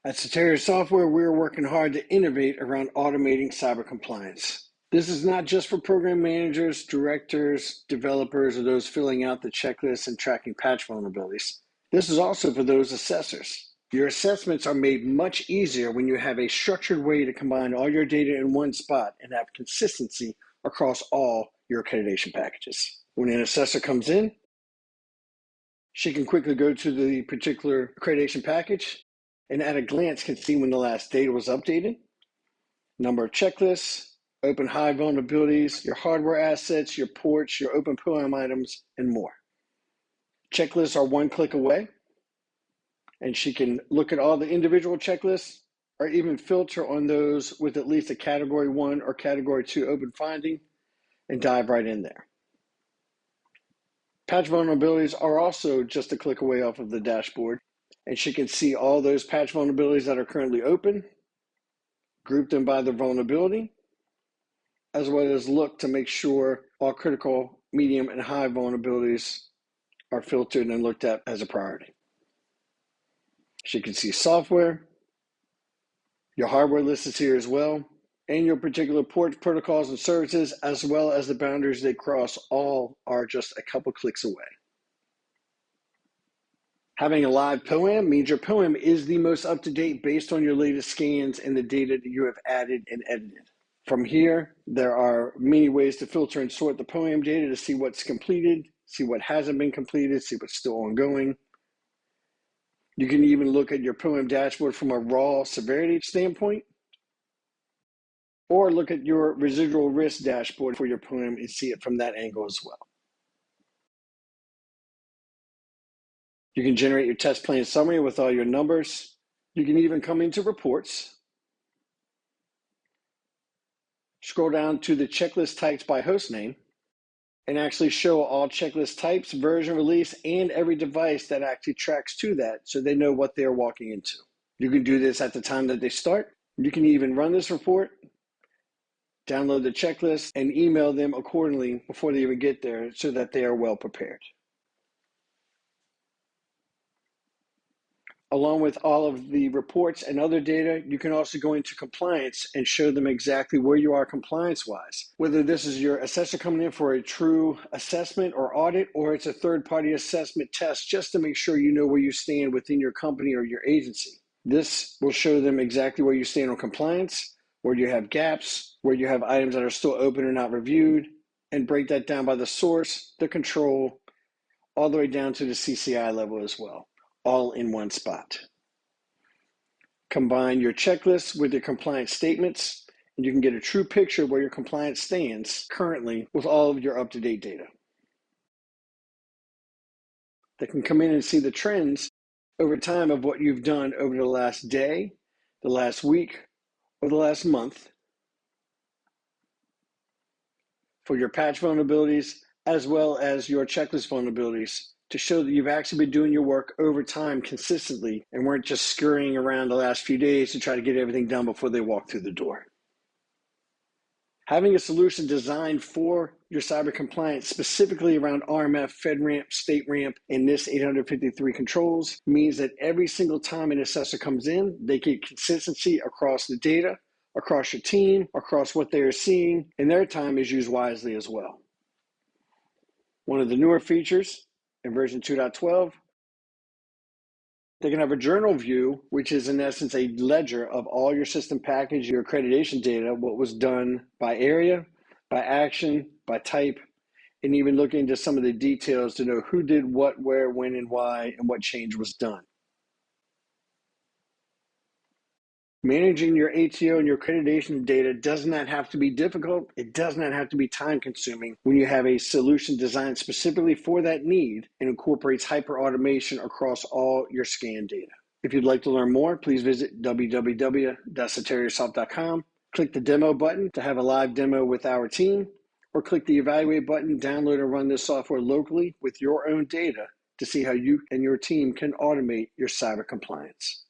At Soteria Software, we're working hard to innovate around automating cyber compliance. This is not just for program managers, directors, developers, or those filling out the checklists and tracking patch vulnerabilities. This is also for those assessors. Your assessments are made much easier when you have a structured way to combine all your data in one spot and have consistency across all your accreditation packages. When an assessor comes in, she can quickly go to the particular accreditation package and at a glance can see when the last data was updated, number of checklists, open high vulnerabilities, your hardware assets, your ports, your open POAM items, and more. Checklists are one click away, and she can look at all the individual checklists or even filter on those with at least a Category 1 or Category 2 open finding and dive right in there. Patch vulnerabilities are also just a click away off of the dashboard, and she can see all those patch vulnerabilities that are currently open, group them by the vulnerability, as well as look to make sure all critical, medium, and high vulnerabilities are filtered and looked at as a priority. She can see software, your hardware list is here as well, and your particular port protocols and services, as well as the boundaries they cross, all are just a couple clicks away. Having a live POAM means your POAM is the most up-to-date based on your latest scans and the data that you have added and edited. From here, there are many ways to filter and sort the POAM data to see what's completed, see what hasn't been completed, see what's still ongoing. You can even look at your POAM dashboard from a raw severity standpoint, or look at your residual risk dashboard for your POAM and see it from that angle as well. You can generate your test plan summary with all your numbers. You can even come into reports, scroll down to the checklist types by host name, and actually show all checklist types, version, release, and every device that actually tracks to that so they know what they're walking into. You can do this at the time that they start. You can even run this report, download the checklist, and email them accordingly before they even get there so that they are well prepared. Along with all of the reports and other data, you can also go into compliance and show them exactly where you are compliance-wise. Whether this is your assessor coming in for a true assessment or audit, or it's a third-party assessment test just to make sure you know where you stand within your company or your agency. This will show them exactly where you stand on compliance, where you have gaps, where you have items that are still open or not reviewed, and break that down by the source, the control, all the way down to the CCI level as well, all in one spot. Combine your checklist with your compliance statements, and you can get a true picture of where your compliance stands currently with all of your up-to-date data. They can come in and see the trends over time of what you've done over the last day, the last week, or the last month for your patch vulnerabilities, as well as your checklist vulnerabilities, to show that you've actually been doing your work over time consistently and weren't just scurrying around the last few days to try to get everything done before they walk through the door. Having a solution designed for your cyber compliance, specifically around RMF, FedRAMP, StateRAMP, and NIST 853 controls, means that every single time an assessor comes in, they get consistency across the data, across your team, across what they are seeing, and their time is used wisely as well. One of the newer features in version 2.12, they can have a journal view, which is in essence a ledger of all your system package, your accreditation data, what was done by area, by action, by type, and even look into some of the details to know who did what, where, when, and why, and what change was done. Managing your ATO and your accreditation data does not have to be difficult. It does not have to be time consuming when you have a solution designed specifically for that need and incorporates hyper automation across all your scan data. If you'd like to learn more, please visit www.soteriasoft.com. Click the demo button to have a live demo with our team, or click the evaluate button, download and run this software locally with your own data to see how you and your team can automate your cyber compliance.